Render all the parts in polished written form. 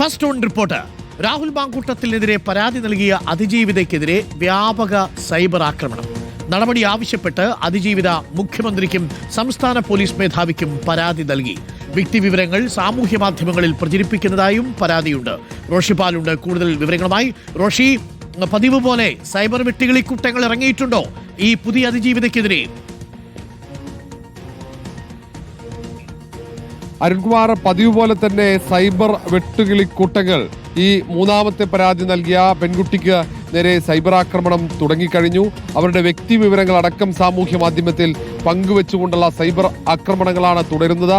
First on report. Rahul മാങ്കൂട്ടത്തിനെതിരെ പരാതി നൽകിയ അതിജീവിതയ്ക്കെതിരെ വ്യാപക സൈബർ ആക്രമണം. നടപടി ആവശ്യപ്പെട്ട് അതിജീവിത മുഖ്യമന്ത്രിക്കും സംസ്ഥാന പോലീസ് മേധാവിക്കും പരാതി നൽകി. വ്യക്തിവിവരങ്ങൾ സാമൂഹ്യ മാധ്യമങ്ങളിൽ പ്രചരിപ്പിക്കുന്നതായും പരാതിയുണ്ട്. റോഷി പാലുണ്ട് കൂടുതൽ വിവരങ്ങളുമായി. റോഷി, പതിവ് പോലെ സൈബർ വെട്ടുകിളിക്കൂട്ടങ്ങൾ ഇറങ്ങിയിട്ടുണ്ടോ ഈ പുതിയ അതിജീവിതയ്ക്കെതിരെ? അരുൺകുമാർ, പതിവ് പോലെ തന്നെ സൈബർ വെട്ടുകിളിക്കൂട്ടങ്ങൾ ഈ മൂന്നാമത്തെ പരാതി നൽകിയ പെൺകുട്ടിക്ക് നേരെ സൈബർ ആക്രമണം തുടങ്ങിക്കഴിഞ്ഞു. അവരുടെ വ്യക്തി വിവരങ്ങൾ അടക്കം സാമൂഹ്യ മാധ്യമത്തിൽ പങ്കുവെച്ചുകൊണ്ടുള്ള സൈബർ ആക്രമണങ്ങളാണ് തുടരുന്നത്.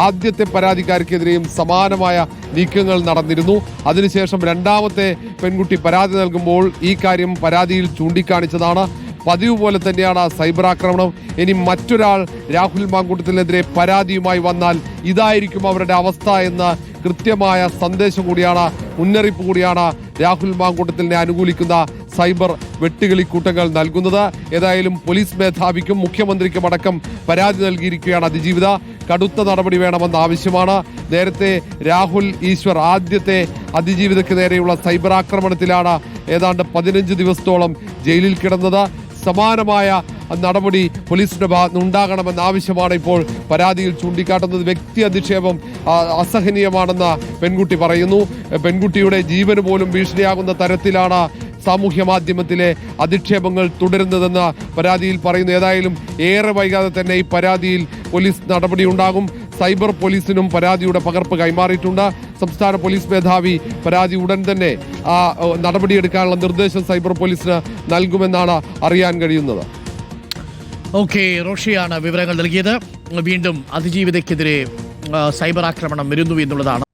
ആദ്യത്തെ പരാതിക്കാർക്കെതിരെയും സമാനമായ നീക്കങ്ങൾ നടന്നിരുന്നു. അതിനുശേഷം രണ്ടാമത്തെ പെൺകുട്ടി പരാതി നൽകുമ്പോൾ ഈ കാര്യം പരാതിയിൽ ചൂണ്ടിക്കാണിച്ചതാണ്. പതിവ് പോലെ തന്നെയാണ് സൈബർ ആക്രമണം. ഇനി മറ്റൊരാൾ രാഹുൽ മാങ്കൂട്ടത്തിനെതിരെ പരാതിയുമായി വന്നാൽ ഇതായിരിക്കും അവരുടെ അവസ്ഥ എന്ന കൃത്യമായ സന്ദേശം കൂടിയാണ്, മുന്നറിയിപ്പ് കൂടിയാണ് രാഹുൽ മാങ്കൂട്ടത്തിനെ അനുകൂലിക്കുന്ന സൈബർ വെട്ടുകിളിക്കൂട്ടങ്ങൾ നൽകുന്നത്. ഏതായാലും പോലീസ് മേധാവിക്കും മുഖ്യമന്ത്രിക്കും അടക്കം പരാതി നൽകിയിരിക്കുകയാണ് അതിജീവിത. കടുത്ത നടപടി വേണമെന്ന ആവശ്യമാണ്. നേരത്തെ രാഹുൽ ഈശ്വർ ആദ്യത്തെ അതിജീവിതയ്ക്ക് നേരെയുള്ള സൈബർ ആക്രമണത്തിലാണ് ഏതാണ്ട് 15 ദിവസത്തോളം ജയിലിൽ കിടന്നത്. സമാനമായ നടപടി പോലീസിന്റെ ഭാഗത്ത് ഉണ്ടാകണമെന്ന ആവശ്യമാണ് ഇപ്പോൾ പരാതിയിൽ ചൂണ്ടിക്കാട്ടുന്നത്. വ്യക്തി അധിക്ഷേപം അസഹനീയമാണെന്ന് പെൺകുട്ടി പറയുന്നു. പെൺകുട്ടിയുടെ ജീവന് പോലും ഭീഷണിയാകുന്ന തരത്തിലാണ് സാമൂഹ്യ മാധ്യമത്തിലെ അധിക്ഷേപങ്ങൾ തുടരുന്നതെന്ന് പരാതിയിൽ പറയുന്നു. ഏതായാലും ഏറെ വൈകാതെ തന്നെ ഈ പരാതിയിൽ പോലീസ് നടപടി ഉണ്ടാകും. സൈബർ പോലീസിനും പരാതിയുടെ പകർപ്പ് കൈമാറിയിട്ടുണ്ട്. സംസ്ഥാന പോലീസ് മേധാവി പരാതി ഉടൻ തന്നെ നടപടിയെടുക്കാനുള്ള നിർദ്ദേശം സൈബർ പോലീസിന് നൽകുമെന്നാണ് അറിയാൻ കഴിയുന്നത്. ഓക്കെ, റോഷിയാണ് വിവരങ്ങൾ നൽകിയത്. വീണ്ടും അതിജീവിതയ്ക്കെതിരെ സൈബർ ആക്രമണം വരുന്നു എന്നുള്ളതാണ്.